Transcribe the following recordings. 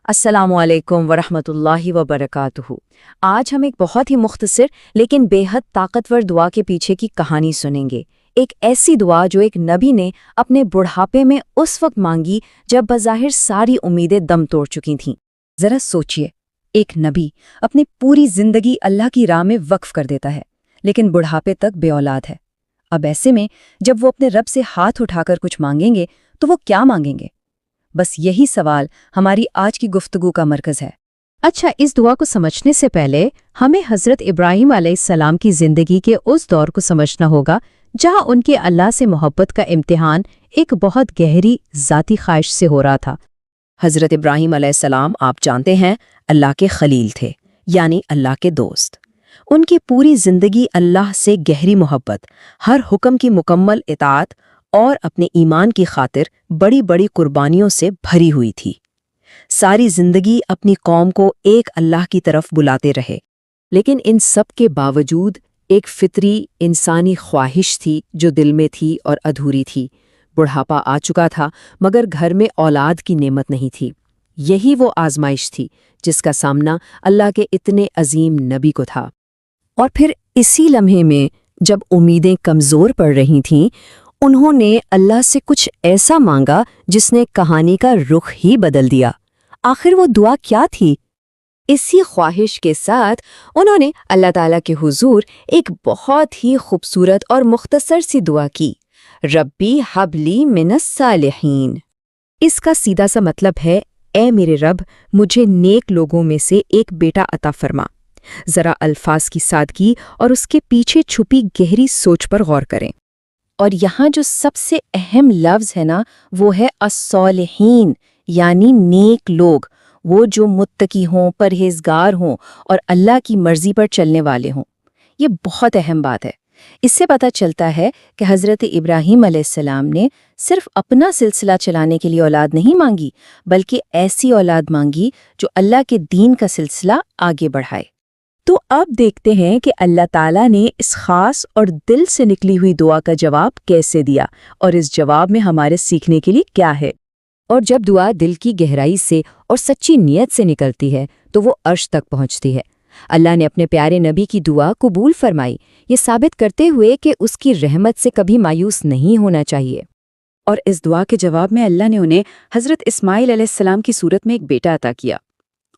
السلام علیکم ورحمۃ اللہ وبرکاتہ۔ آج ہم ایک بہت ہی مختصر لیکن بے حد طاقتور دعا کے پیچھے کی کہانی سنیں گے۔ ایک ایسی دعا جو ایک نبی نے اپنے بڑھاپے میں اس وقت مانگی جب بظاہر ساری امیدیں دم توڑ چکی تھیں۔ ذرا سوچئے، ایک نبی اپنی پوری زندگی اللہ کی راہ میں وقف کر دیتا ہے، لیکن بڑھاپے تک بے اولاد ہے۔ اب ایسے میں جب وہ اپنے رب سے ہاتھ اٹھا کر کچھ مانگیں گے تو وہ کیا مانگیں گے؟ بس یہی سوال ہماری آج کی گفتگو کا مرکز ہے۔ اچھا، اس دعا کو سمجھنے سے پہلے ہمیں حضرت ابراہیم علیہ السلام کی زندگی کے اس دور کو سمجھنا ہوگا جہاں ان کے اللہ سے محبت کا امتحان ایک بہت گہری ذاتی خواہش سے ہو رہا تھا۔ حضرت ابراہیم علیہ السلام، آپ جانتے ہیں، اللہ کے خلیل تھے، یعنی اللہ کے دوست۔ ان کی پوری زندگی اللہ سے گہری محبت، ہر حکم کی مکمل اطاعت اور اپنے ایمان کی خاطر بڑی بڑی قربانیوں سے بھری ہوئی تھی۔ ساری زندگی اپنی قوم کو ایک اللہ کی طرف بلاتے رہے، لیکن ان سب کے باوجود ایک فطری انسانی خواہش تھی جو دل میں تھی اور ادھوری تھی۔ بڑھاپا آ چکا تھا مگر گھر میں اولاد کی نعمت نہیں تھی۔ یہی وہ آزمائش تھی جس کا سامنا اللہ کے اتنے عظیم نبی کو تھا۔ اور پھر اسی لمحے میں جب امیدیں کمزور پڑ رہی تھیں، انہوں نے اللہ سے کچھ ایسا مانگا جس نے کہانی کا رخ ہی بدل دیا۔ آخر وہ دعا کیا تھی؟ اسی خواہش کے ساتھ انہوں نے اللہ تعالیٰ کے حضور ایک بہت ہی خوبصورت اور مختصر سی دعا کی، ربی حب لی من الصالحین۔ اس کا سیدھا سا مطلب ہے، اے میرے رب، مجھے نیک لوگوں میں سے ایک بیٹا عطا فرما۔ ذرا الفاظ کی سادگی اور اس کے پیچھے چھپی گہری سوچ پر غور کریں۔ اور یہاں جو سب سے اہم لفظ ہے نا، وہ ہے الصالحین، یعنی نیک لوگ، وہ جو متقی ہوں، پرہیزگار ہوں اور اللہ کی مرضی پر چلنے والے ہوں۔ یہ بہت اہم بات ہے۔ اس سے پتہ چلتا ہے کہ حضرت ابراہیم علیہ السلام نے صرف اپنا سلسلہ چلانے کے لیے اولاد نہیں مانگی، بلکہ ایسی اولاد مانگی جو اللہ کے دین کا سلسلہ آگے بڑھائے۔ تو اب دیکھتے ہیں کہ اللہ تعالیٰ نے اس خاص اور دل سے نکلی ہوئی دعا کا جواب کیسے دیا، اور اس جواب میں ہمارے سیکھنے کے لیے کیا ہے۔ اور جب دعا دل کی گہرائی سے اور سچی نیت سے نکلتی ہے تو وہ عرش تک پہنچتی ہے۔ اللہ نے اپنے پیارے نبی کی دعا قبول فرمائی، یہ ثابت کرتے ہوئے کہ اس کی رحمت سے کبھی مایوس نہیں ہونا چاہیے۔ اور اس دعا کے جواب میں اللہ نے انہیں حضرت اسماعیل علیہ السلام کی صورت میں ایک بیٹا عطا کیا۔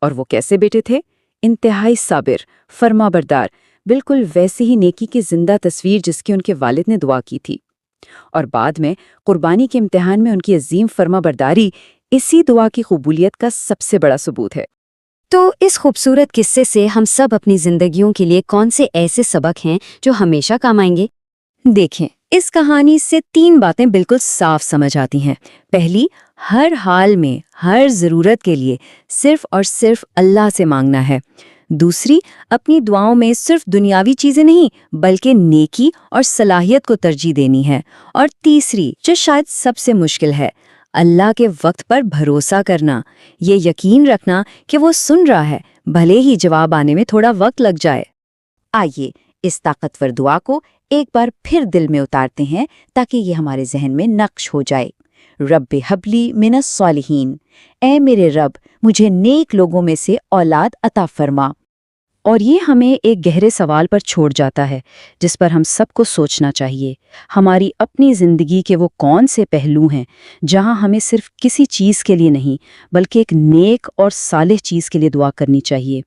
اور وہ کیسے بیٹے تھے؟ انتہائی صابر، فرما بردار، بالکل ویسے ہی نیکی کی زندہ تصویر جس کی ان کے والد نے دعا کی تھی۔ اور بعد میں قربانی کے امتحان میں ان کی عظیم فرما برداری اسی دعا کی قبولیت کا سب سے بڑا ثبوت ہے۔ تو اس خوبصورت قصے سے ہم سب اپنی زندگیوں کے لیے کون سے ایسے سبق ہیں جو ہمیشہ کام آئیں گے؟ دیکھیں، اس کہانی سے 3 باتیں بالکل صاف سمجھ آتی ہیں۔ پہلی، ہر حال میں، ہر ضرورت کے لیے صرف اور صرف اللہ سے مانگنا ہے۔ دوسری، اپنی دعاؤں میں صرف دنیاوی چیزیں نہیں بلکہ نیکی اور صلاحیت کو ترجیح دینی ہے۔ اور تیسری، جو شاید سب سے مشکل ہے، اللہ کے وقت پر بھروسہ کرنا، یہ یقین رکھنا کہ وہ سن رہا ہے، بھلے ہی جواب آنے میں تھوڑا وقت لگ جائے۔ آئیے اس طاقتور دعا کو ایک بار پھر دل میں اتارتے ہیں تاکہ یہ ہمارے ذہن میں نقش ہو جائے۔ رب حب لی من الصالحین، اے میرے رب، مجھے نیک لوگوں میں سے اولاد عطا فرما۔ اور یہ ہمیں ایک گہرے سوال پر چھوڑ جاتا ہے جس پر ہم سب کو سوچنا چاہیے۔ ہماری اپنی زندگی کے وہ کون سے پہلو ہیں جہاں ہمیں صرف کسی چیز کے لیے نہیں بلکہ ایک نیک اور صالح چیز کے لیے دعا کرنی چاہیے؟